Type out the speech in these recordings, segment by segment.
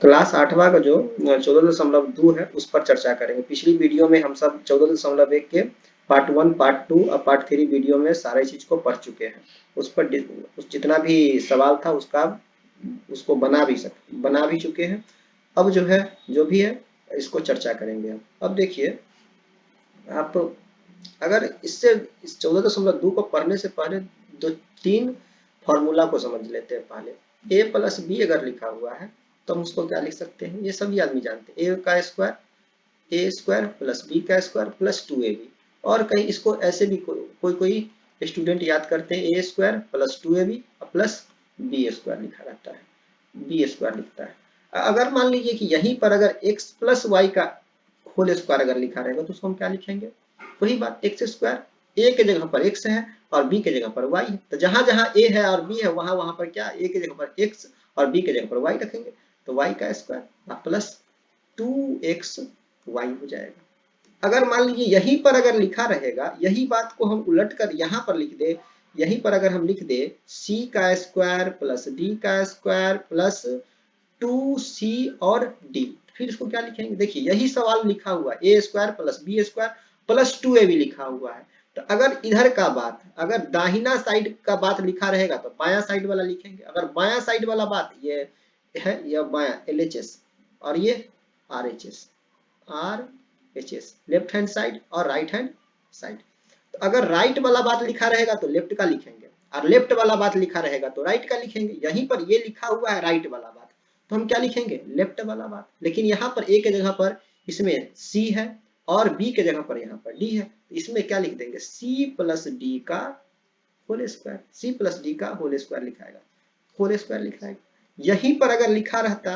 Class 8वां का जो 14.2 है उस पर चर्चा करेंगे। पिछली वीडियो में हम सब 14.1 के पार्ट 1, पार्ट 2 और पार्ट 3 वीडियो में सारे चीज को पढ़ चुके हैं। उस पर जितना भी सवाल था उसका उसको बना भी चुके हैं। अब जो है जो भी है इसको चर्चा करेंगे हम। अब देखिए आप अगर इससे इस 14.2 को पढ़ने से पहले दो तीन फॉर्मूला को समझ लेते हैं। पहले ए प्लस बी अगर लिखा हुआ है तो हम उसको क्या लिख सकते हैं, ये सभी आदमी जानते हैं। ए स्क्वायर प्लस बी का स्क्वायर प्लस 2ab। और कहीं इसको ऐसे भी कोई स्टूडेंट याद करते हैं, A square plus 2ab plus B square लिखा रहता है, बी स्क्वायर लिखता है। अगर मान लीजिए कि यहीं पर अगर x प्लस वाई का होल स्क्वायर अगर लिखा रहेगा तो उसको हम क्या लिखेंगे, वही बात, एक्स स्क्वायर। ए के जगह पर एक्स है और बी के जगह पर वाई है, तो जहां जहां ए है और बी है वहां वहां पर क्या, ए के जगह पर एक्स और बी के जगह पर वाई रखेंगे, तो वाई का स्क्वायर प्लस 2xy हो जाएगा। अगर मान लीजिए यहीं पर अगर लिखा रहेगा, यही बात को हम उलट कर यहाँ पर लिख दे, यहीं पर अगर हम लिख दे c का स्क्वायर प्लस d का स्क्वायर प्लस 2c और d, फिर इसको क्या लिखेंगे, देखिए यही सवाल लिखा हुआ है, A square plus B square plus 2ab लिखा हुआ है। तो अगर इधर का बात, अगर दाहिना साइड का बात लिखा रहेगा तो बायां साइड वाला लिखेंगे। अगर बायां साइड वाला बात ये है, यह बायां LHS और ये RHS, RHS left hand side और राइट हैंड साइड। तो अगर राइट वाला बात लिखा रहेगा तो लेफ्ट का लिखेंगे और लेफ्ट वाला बात लिखा रहेगा तो राइट का लिखेंगे। यहीं पर ये लिखा हुआ है राइट वाला बात, तो हम क्या लिखेंगे, लेफ्ट वाला बात। लेकिन यहाँ पर ए के जगह पर इसमें c है और b के जगह पर यहाँ पर d है, तो इसमें क्या लिख देंगे, c प्लस डी का होल स्क्वायर, c प्लस डी का होल स्क्वायर लिखाएगा, होल स्क्वायर लिखाएगा। यहीं पर अगर लिखा रहता,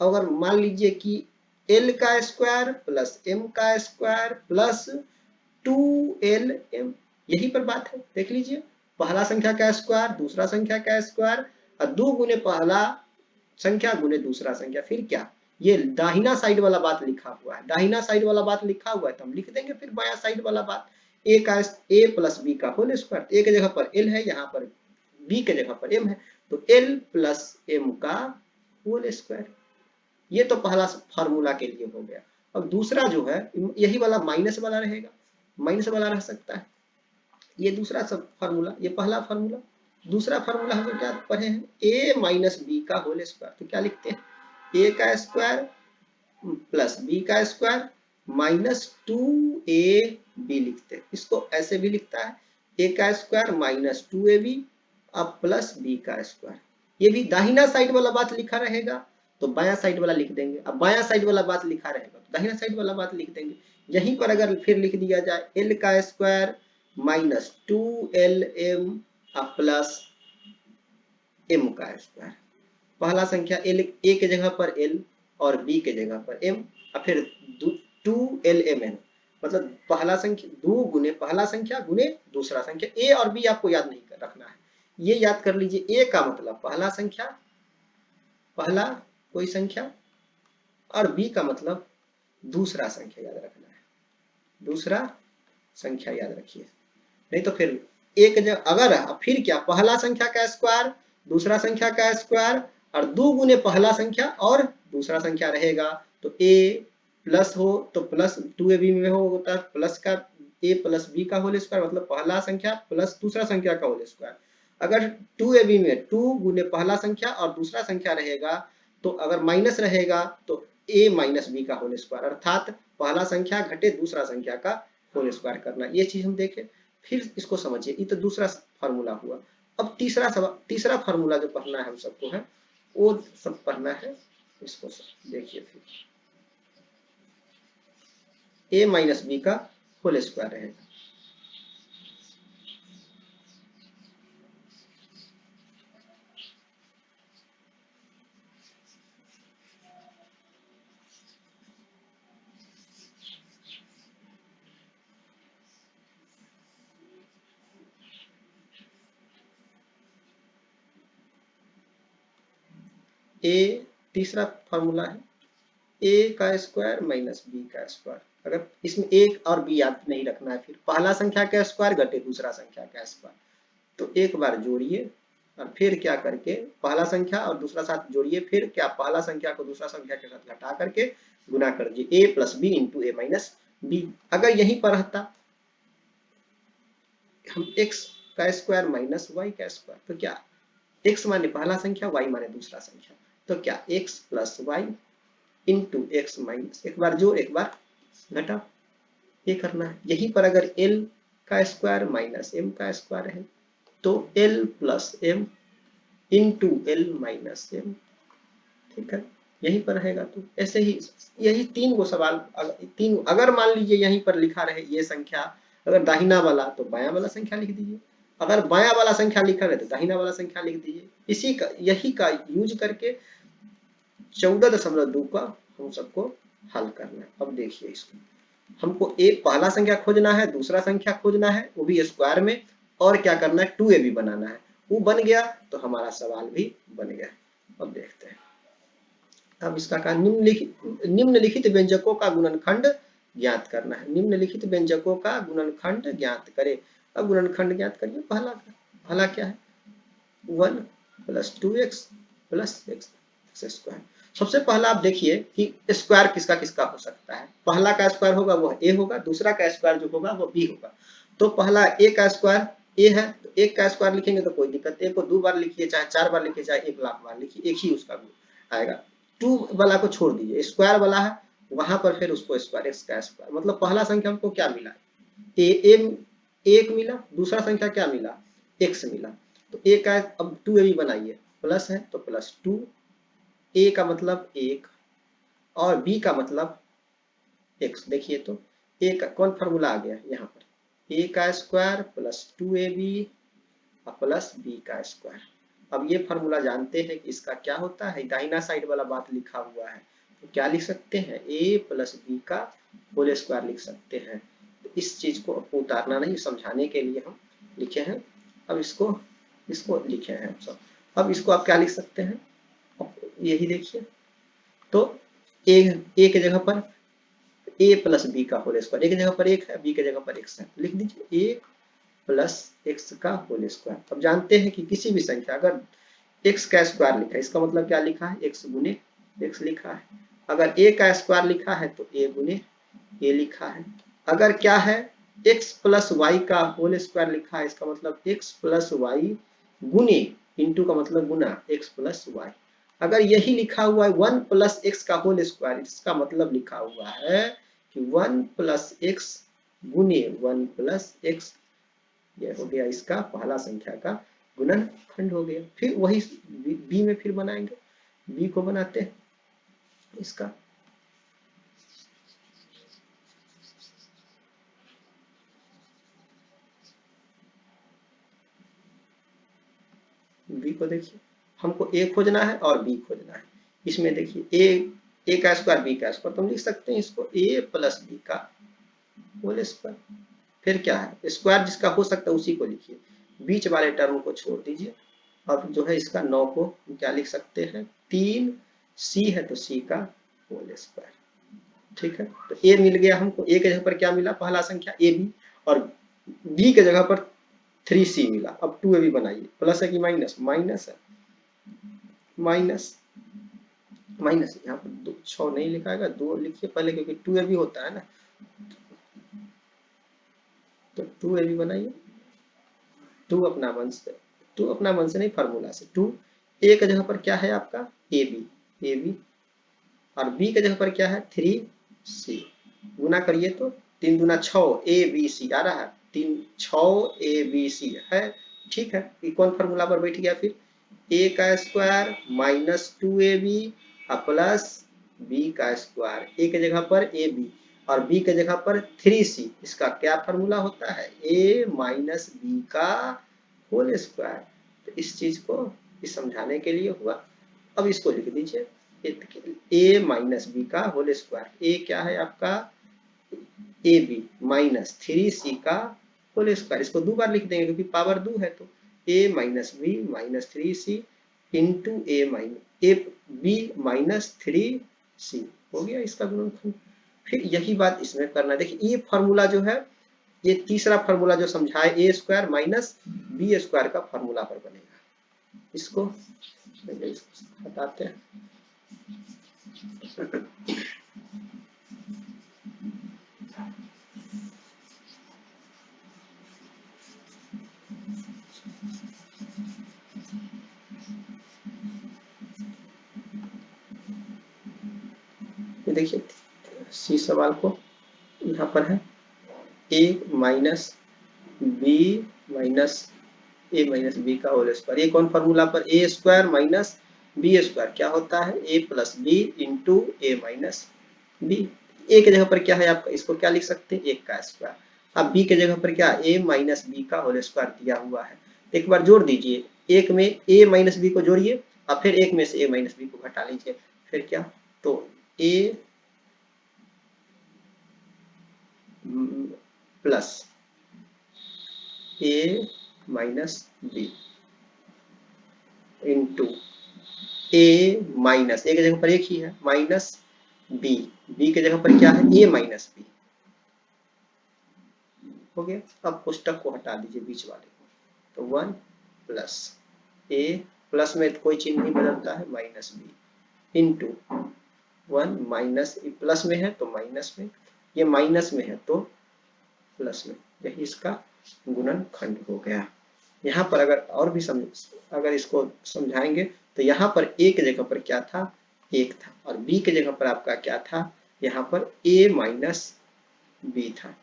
अगर मान लीजिए कि l का स्क्वायर प्लस m का स्क्वायर प्लस 2lm, यही पर बात है। देख लीजिए, पहला संख्या का स्क्वायर दूसरा संख्या का स्क्वायर और 2 गुने पहला संख्या गुने दूसरा संख्या, फिर क्या, ये दाहिना साइड वाला बात लिखा हुआ है, दाहिना साइड वाला बात लिखा हुआ है तो हम लिख देंगे फिर बाया साइड वाला बात, ए प्लस बी का होल स्क्वायर। ए के जगह पर l है, यहाँ पर b के जगह पर m है, तो l प्लस m का होल स्क्वायर। ये तो पहला फार्मूला के लिए हो गया। अब दूसरा जो है यही वाला माइनस वाला रहेगा, माइनस वाला रह सकता है। ये दूसरा सब फार्मूला, ये पहला फार्मूला। दूसरा फार्मूला हम लोग क्या पढ़े हैं, a माइनस बी का होल स्क्वायर, तो क्या लिखते हैं, a का स्क्वायर प्लस b का स्क्वायर माइनस 2ab लिखते हैं। इसको ऐसे भी लिखता है, a का स्क्वायर माइनस 2ab अब प्लस b का स्क्वायर। ये भी दाहिना साइड वाला बात लिखा रहेगा तो बायां साइड वाला लिख देंगे, अब बायां साइड वाला बात लिखा रहेगा तो दाहिना साइड वाला बात लिख देंगे। यहीं पर अगर फिर लिख दिया जाए l का square minus 2lm plus m का स्क्वायर, पहला संख्या l, a के जगह पर l और b के जगह पर m और फिर 2lmn, मतलब पहला संख्या 2 गुने पहला संख्या गुने दूसरा संख्या। a और b आपको याद नहीं कर रखना है, ये याद कर लीजिए। a का मतलब पहला संख्या, पहला कोई संख्या, और b का मतलब दूसरा संख्या याद रखना है, दूसरा संख्या याद रखिए। नहीं तो फिर एक जगह अगर फिर क्या, पहला संख्या का स्क्वायर दूसरा संख्या का स्क्वायर और 2 गुने पहला संख्या और दूसरा संख्या रहेगा, तो a प्लस हो तो प्लस 2ab में होता है प्लस का a प्लस b का होल स्क्वायर, मतलब पहला संख्या प्लस दूसरा संख्या का होल स्क्वायर। अगर 2ab में 2 गुने पहला संख्या और दूसरा संख्या रहेगा, तो अगर माइनस रहेगा तो a माइनस b का होल स्क्वायर, अर्थात पहला संख्या घटे दूसरा संख्या का होल स्क्वायर करना। ये चीज हम देखें, फिर इसको समझिए। ये तो दूसरा फार्मूला हुआ। अब तीसरा फार्मूला जो पढ़ना है हम सबको है, वो सब पढ़ना है। इसको देखिए, फिर a माइनस बी का होल स्क्वायर रहेगा। a तीसरा फार्मूला है a का स्क्वायर माइनस बी का स्क्वायर। अगर इसमें a और b याद नहीं रखना है, फिर पहला संख्या का स्क्वायर घटे दूसरा संख्या का स्क्वायर, तो एक बार जोड़िए और फिर क्या करके पहला संख्या और दूसरा साथ जोड़िए, फिर क्या पहला संख्या को दूसरा संख्या के साथ घटा करके गुना कर दीजिए, a plus B into A minus B. अगर यहीं पर रहता हम x का स्क्वायर माइनस y का स्क्वायर, तो क्या x माने पहला संख्या, y माने दूसरा संख्या, तो क्या x plus Y into X minus, एक बार जोड़ एक बार घटा, ये करना है। यहीं पर अगर l का स्क्वायर माइनस m का स्क्वायर है तो l plus m into L minus m, ठीक है, यहीं पर रहेगा। तो ऐसे ही यही तीन गो सवाल, तीन, अगर मान लीजिए यहीं पर लिखा रहे ये संख्या, अगर दाहिना वाला तो बायां वाला संख्या लिख दीजिए, अगर बायां वाला संख्या लिखा है तो दाहिना वाला संख्या लिख दीजिए। इसी का यही का यूज करके 14.2 का हम सबको हल करना है। अब देखिए इसको, हमको एक पहला संख्या खोजना है, दूसरा संख्या खोजना है, वो भी स्क्वायर में, और क्या करना है 2ab बनाना है। वो बन गया तो हमारा सवाल भी बन गया। अब देखते हैं, अब इसका कहा निम्नलिखित व्यंजकों का गुणनखंड ज्ञात करना है। निम्नलिखित व्यंजकों का गुणनखंड ज्ञात करें। अब गुणनखंड ज्ञात करिए पहला का, पहला क्या है 1 plus 2x plus x square. सबसे पहला आप देखिए कि स्क्वायर किसका किसका हो सकता है। पहला का स्क्वायर होगा वो a होगा, दूसरा का स्क्वायर जो होगा वो b होगा। तो पहला a का स्क्वायर a है, तो एक का स्क्वायर लिखेंगे तो कोई दिक्कत नहीं, को 2 बार लिखिए चाहे 4 बार लिखिए चाहे 1 लाख बार लिखिए, एक ही उसका आएगा। 2 वाला को छोड़ दीजिए, स्क्वायर वाला है वहां पर फिर उसको स्क्वायर, x का स्क्वायर, मतलब पहला संख्या हमको क्या मिला, एक मिला, दूसरा संख्या क्या मिला x मिला। तो a का अब 2ab बनाइए, प्लस है तो प्लस 2, a का मतलब 1 और b का मतलब x। देखिए तो a का कौन फार्मूला आ गया यहाँ पर, a का square plus 2ab plus b का स्क्वायर। अब ये फार्मूला जानते हैं कि इसका क्या होता है, दाहिना साइड वाला बात लिखा हुआ है, तो क्या लिख सकते हैं a प्लस बी का होल स्क्वायर लिख सकते हैं। तो इस चीज को आपको उतारना नहीं, समझाने के लिए हम लिखे हैं। अब इसको लिखे हैं सब। अब इसको आप क्या लिख सकते हैं, यही देखिए, तो a के जगह पर a प्लस बी का होल स्क्वायर, a की जगह पर 1 है, b की जगह पर x है, लिख दीजिए 1 प्लस x का होल स्क्वायर। अब जानते हैं कि किसी भी संख्या अगर x का स्क्वायर लिखा है, इसका मतलब क्या लिखा है x गुने x लिखा है। अगर a का स्क्वायर लिखा है तो a गुने a लिखा है। अगर क्या है x प्लस वाई का होल स्क्वायर लिखा है, इसका मतलब x प्लस वाई गुने, इंटू का मतलब गुना x प्लस वाई। अगर यही लिखा हुआ है 1 प्लस एक्स का होल स्क्वायर, इसका मतलब लिखा हुआ है कि 1 प्लस एक्स गुने 1 प्लस एक्स, ये हो गया इसका पहला संख्या का गुणनखंड हो गया। फिर वही बी में फिर बनाएंगे, बी को बनाते हैं इसका, बी को देखिए, हमको ए खोजना है और बी खोजना है। इसमें देखिए ए का स्क्वायर बी का स्क्वायर, तो हम लिख सकते हैं इसको ए प्लस बी का होल स्क्वायर। फिर क्या है स्क्वायर जिसका हो सकता है उसी को लिखिए, बीच वाले टर्म को छोड़ दीजिए। अब जो है इसका 9 को क्या लिख सकते हैं 3 सी है तो सी का होल स्क्वायर, ठीक है। तो ए मिल गया हमको, ए के जगह पर क्या मिला पहला संख्या ए बी, और बी के जगह पर 3c मिला। अब 2ab बनाइए, प्लस है कि माइनस, माइनस है, माइनस माइनस, यहाँ पर 6 नहीं लिखाएगा 2 लिखिए पहले, क्योंकि 2ab होता है ना, तो 2ab बनाइए। 2 अपना मन से, 2 अपना मन से नहीं फार्मूला से, 2 ए के जगह पर क्या है आपका ए बी, और बी के जगह पर क्या है 3c। गुना करिए तो 3 दूना 6 ए बी सी आ रहा है, 3 6 ए बी सी है, ठीक है। ये कौन फार्मूला पर बैठ गया फिर ए का square minus 2ab plus b का स्क्वायर, ए के जगह पर ए बी और बी के जगह पर 3c। इसका क्या फार्मूला होता है a माइनस बी का होल स्क्वायर। तो इस चीज को इस समझाने के लिए हुआ। अब इसको लिख दीजिए a माइनस बी का होल स्क्वायर, a क्या है आपका ए बी माइनस 3c का होल स्क्वायर। इसको 2 बार लिख देंगे क्योंकि पावर 2 है, तो a minus b minus 3c into a b minus 3c हो गया इसका गुणनखंड। फिर यही बात इसमें करना, देखिए ये फार्मूला जो है, ये तीसरा फार्मूला जो समझाए ए स्क्वायर माइनस बी स्क्वायर का फार्मूला पर बनेगा। इसको हटाते हैं। ये देखिए सी सवाल को यहाँ पर है ए माइनस बी माइनस ए माइनस बी का होल स्क्वायर। ये कौन फॉर्मूला पर, ए स्क्वायर माइनस बी स्क्वायर क्या होता है, ए plus B into A minus B. ए के जगह पर क्या है आपका, इसको क्या लिख सकते हैं, एक का स्क्वायर। अब बी के जगह पर क्या, ए माइनस बी का होल स्क्वायर दिया हुआ है। एक बार जोड़ दीजिए, एक में ए माइनस बी को जोड़िए और फिर एक में से ए माइनस बी को घटा लीजिए, फिर क्या, तो ए plus A minus b into A minus, ए के जगह पर एक ही है माइनस बी, बी के जगह पर क्या है, ए माइनस बी। हो गया। अब पुस्तक को हटा दीजिए बीच वाले को, तो 1 प्लस ए, प्लस में कोई चिन्ह नहीं बदलता है, minus b into 1 minus, plus में है तो माइनस में, ये माइनस में है तो प्लस में, यही इसका गुणनखंड हो गया। यहाँ पर अगर और भी अगर इसको समझाएंगे तो यहाँ पर ए के जगह पर क्या था, एक था, और बी के जगह पर आपका क्या था, यहाँ पर ए माइनस बी था,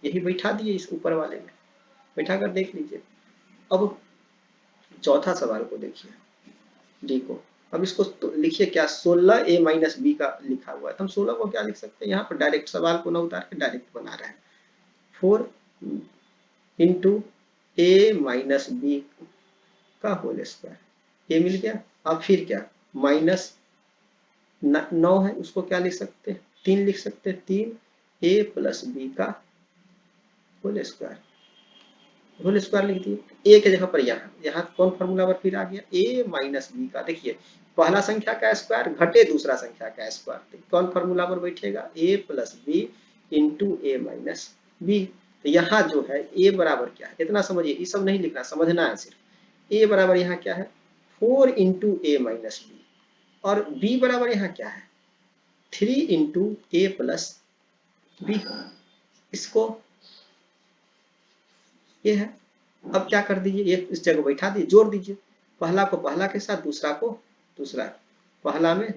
यही बैठा दिए इस ऊपर वाले में, बैठा कर देख लीजिए। अब चौथा सवाल को देखिए, डी को। अब इसको तो लिखिए क्या, 16 ए माइनस बी का लिखा हुआ है, तो हम 16 को क्या लिख सकते हैं, यहाँ पर डायरेक्ट सवाल को ना उतार के डायरेक्ट बना रहे हैं। 4 इंटू ए माइनस बी का होल स्क्वायर, ये मिल गया। अब फिर क्या, माइनस 9 है, उसको क्या लिख सकते हैं, 3 लिख सकते हैं, 3 ए प्लस बी का होल स्क्वायर, होल स्क्वायर लिख दिए। ए के जगह पर यहाँ कौन फॉर्मूला पर फिर आ गया, ए माइनस बी का। देखिए पहला संख्या का स्क्वायर घटे दूसरा संख्या का स्क्वायर, तो कौन फॉर्मूला पर बैठेगा, ए plus B into A minus B. तो यहाँ जो है ए बराबर क्या है, इतना समझिए, ये सब नहीं लिखना, समझना है सिर्फ। ए बराबर यहाँ क्या है, 4 इंटू ए माइनस बी, और बी बराबर यहाँ क्या है, 3 इंटू ए प्लस बी। इसको ये है। अब क्या कर दीजिए, ये इस जगह बैठा दीजिए, जोड़ दीजिए, पहला को पहला के साथ, दूसरा को दूसरा। पहला में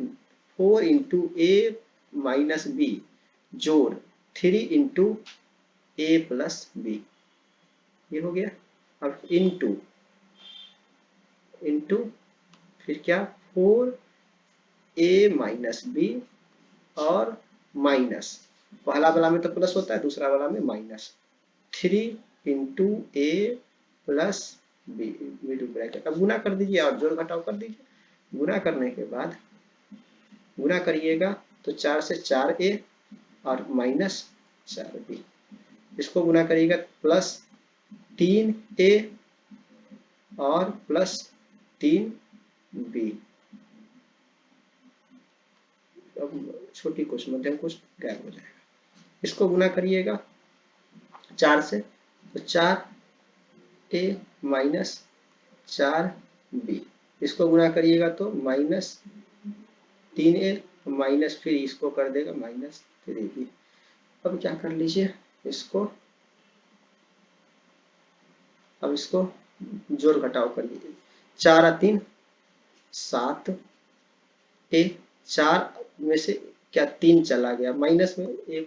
4 इंटू ए माइनस बी जोड़ 3 इंटू ए प्लस बी, ये हो गया। अब इंटू इंटू फिर क्या, 4 ए माइनस बी और माइनस, पहला वाला में तो प्लस होता है, दूसरा वाला में माइनस, 3 इंटू ए प्लस बी मिडिल ब्रैकेट। अब गुना कर दीजिए और जोड़ घटाव कर दीजिए। गुना करने के बाद, गुना करिएगा तो 4 से 4 ए और माइनस 4 बी, इसको गुना करिएगा प्लस 3 ए और प्लस 3 बी। अब छोटी कुछ मध्यम कुछ गायब हो जाएगा, इसको गुना करिएगा 4 से, तो 4 ए माइनस 4 बी, इसको गुना करिएगा तो माइनस 3 ए माइनस, फिर इसको कर देगा माइनस 3 बी। अब क्या कर लीजिए इसको, अब इसको जोड़ घटाव कर लीजिए, 4 और 3 7 ए, 4 में से क्या 3 चला गया, माइनस में ए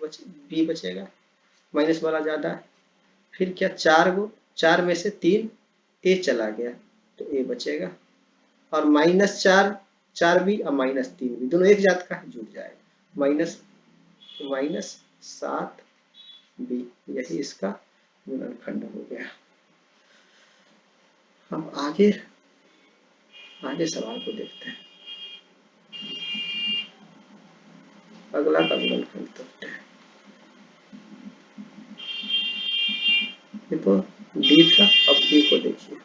बी बचेगा, माइनस वाला ज्यादा है। फिर क्या 4 में से 3 ए चला गया तो ए बचेगा, और माइनस 4 बी और माइनस 3 बी दोनों एक जात का है, जुड़ जाएगा, माइनस 7 बी, यही इसका गुणनखंड हो गया। हम आगे सवाल को देखते हैं। अगला का गुणनखंड करते हैं, ये तो डी था, अब बी को देखिए।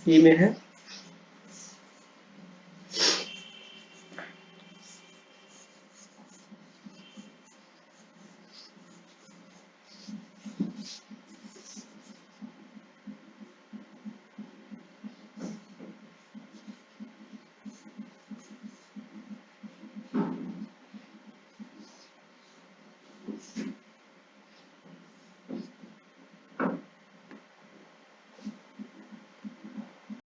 ई में है